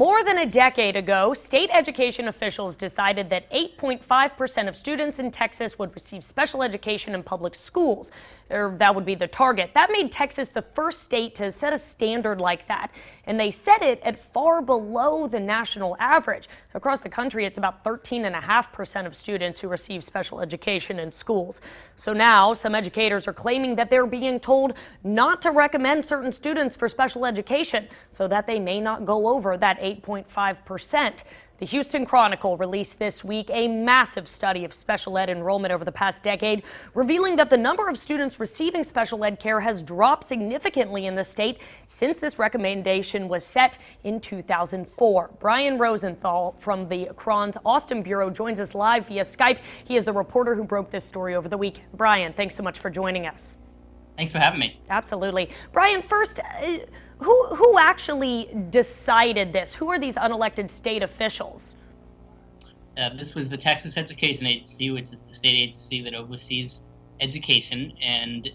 More than a decade ago, state education officials decided that 8.5% of students in Texas would receive special education in public schools. Or that would be the target. That made Texas the first state to set a standard like that. And they set it at far below the national average. Across the country, it's about 13.5% of students who receive special education in schools. So now some educators are claiming that they're being told not to recommend certain students for special education so that they may not go over that 8.5%. The Houston Chronicle released this week a massive study of special ed enrollment over the past decade, revealing that the number of students receiving special ed care has dropped significantly in the state since this recommendation was set in 2004. Brian Rosenthal from the Cron's Austin Bureau joins us live via Skype. He is the reporter who broke this story over the weekend. Brian, thanks so much for joining us. Thanks for having me. Absolutely. Brian, first, who actually decided this? Who are these unelected state officials? This was the Texas Education Agency, which is the state agency that oversees education. And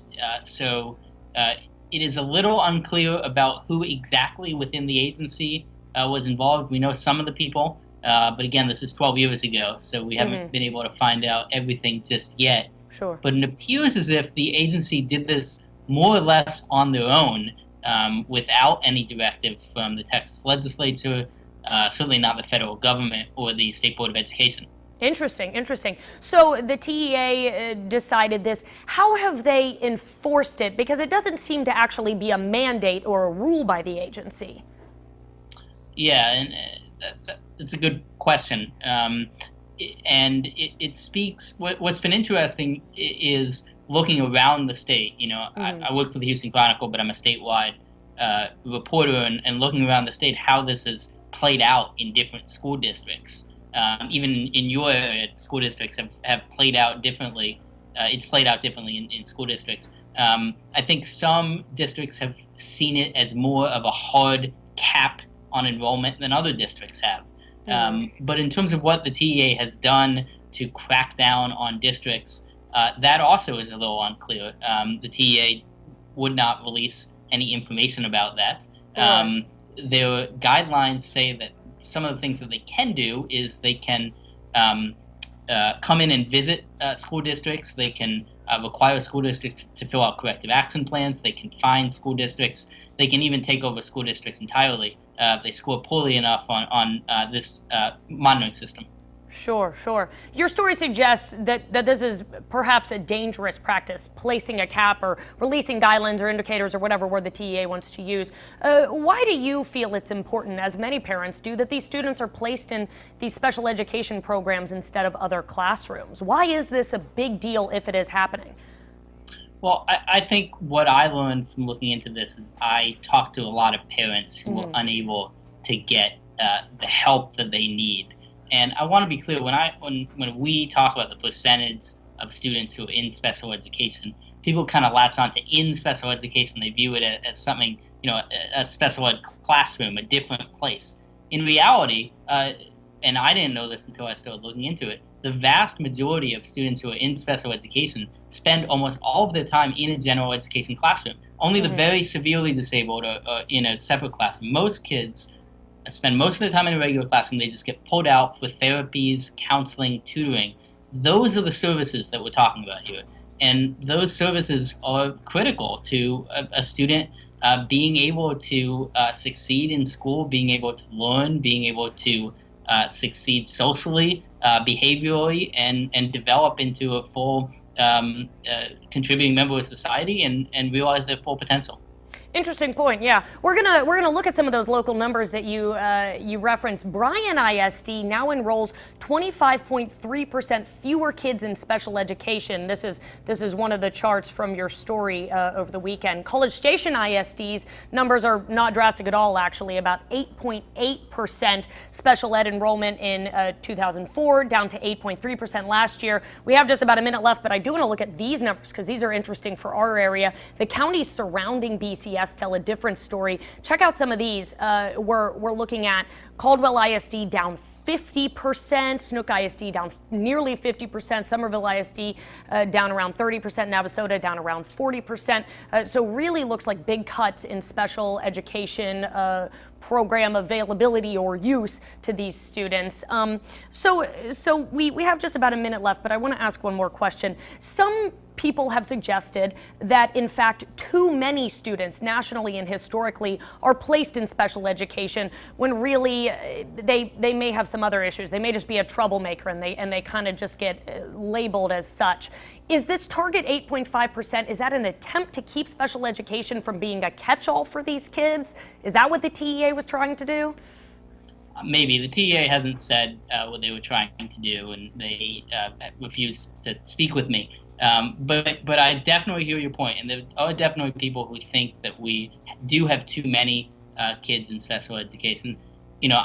it is a little unclear about who exactly within the agency was involved. We know some of the people, but again, this was 12 years ago, so we haven't been able to find out everything just yet. Sure. But it appears as if the agency did this more or less on their own, without any directive from the Texas legislature, certainly not the federal government or the State Board of Education. Interesting, interesting. So the TEA decided this. How have they enforced it? Because it doesn't seem to actually be a mandate or a rule by the agency. Yeah, and that's a good question. And it speaks, what's been interesting is looking around the state. You know, I work for the Houston Chronicle, but I'm a statewide reporter, and looking around the state, how this has played out in different school districts. Even in your area, school districts have played out differently. It's played out differently in school districts. I think some districts have seen it as more of a hard cap on enrollment than other districts have. But in terms of what the TEA has done to crack down on districts, that also is a little unclear. The TEA would not release any information about that. Their guidelines say that some of the things that they can do is they can come in and visit school districts. They can require school districts to fill out corrective action plans. They can fine school districts. They can even take over school districts entirely. They score poorly enough on this monitoring system. Sure, sure. Your story suggests that this is perhaps a dangerous practice, placing a cap or releasing guidelines or indicators or whatever word the TEA wants to use. Why do you feel it's important, as many parents do, that these students are placed in these special education programs instead of other classrooms? Why is this a big deal if it is happening? Well, I think what I learned from looking into this is I talked to a lot of parents who were unable to get the help that they need. And I want to be clear, when we talk about the percentage of students who are in special education, people kind of latch on to in special education. They view it as something, you know, a special ed classroom, a different place. In reality, and I didn't know this until I started looking into it, the vast majority of students who are in special education spend almost all of their time in a general education classroom. Only the very severely disabled are in a separate classroom. Most kids spend most of their time in a regular classroom. They just get pulled out for therapies, counseling, tutoring. Those are the services that we're talking about here. And those services are critical to a student being able to succeed in school, being able to learn, being able to succeed socially, behaviorally, and develop into a full contributing member of society and realize their full potential. Interesting point. Yeah, we're gonna look at some of those local numbers that you referenced. Bryan ISD now enrolls 25.3% fewer kids in special education. This is one of the charts from your story over the weekend. College Station ISD's numbers are not drastic at all. Actually, about 8.8% special ed enrollment in 2004, down to 8.3% last year. We have just about a minute left, but I do want to look at these numbers because these are interesting for our area. The counties surrounding BCS guests tell a different story. Check out some of these. We're looking at Caldwell ISD down 50%, Snook ISD down nearly 50%, Somerville ISD down around 30%, Navasota down around 40%. So really looks like big cuts in special education program availability or use to these students. So we have just about a minute left, but I want to ask one more question. Some people have suggested that, in fact, too many students nationally and historically are placed in special education when really they may have some other issues. They may just be a troublemaker and they kind of just get labeled as such. Is this target 8.5%, is that an attempt to keep special education from being a catch-all for these kids? Is that what the TEA was trying to do? Maybe. The TEA hasn't said what they were trying to do, and they refused to speak with me. But I definitely hear your point, and there are definitely people who think that we do have too many kids in special education. You know,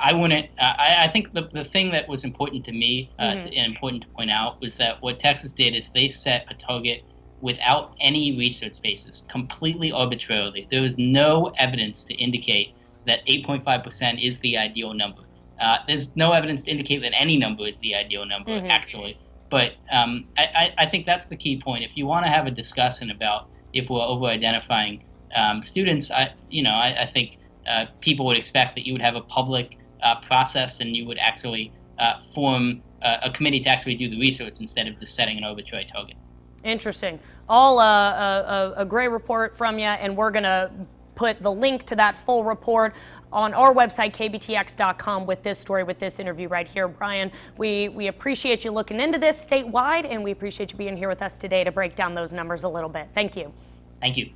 I wouldn't. I think the thing that was important to me and important to point out was that what Texas did is they set a target without any research basis, completely arbitrarily. There was no evidence to indicate that 8.5% is the ideal number. There's no evidence to indicate that any number is the ideal number, actually. But I think that's the key point. If you want to have a discussion about if we're over-identifying students, I think people would expect that you would have a public process and you would actually form a committee to actually do the research instead of just setting an arbitrary target. Interesting. All a great report from you, and we're going to put the link to that full report on our website, kbtx.com, with this story, with this interview right here. Brian, we appreciate you looking into this statewide, and we appreciate you being here with us today to break down those numbers a little bit. Thank you. Thank you.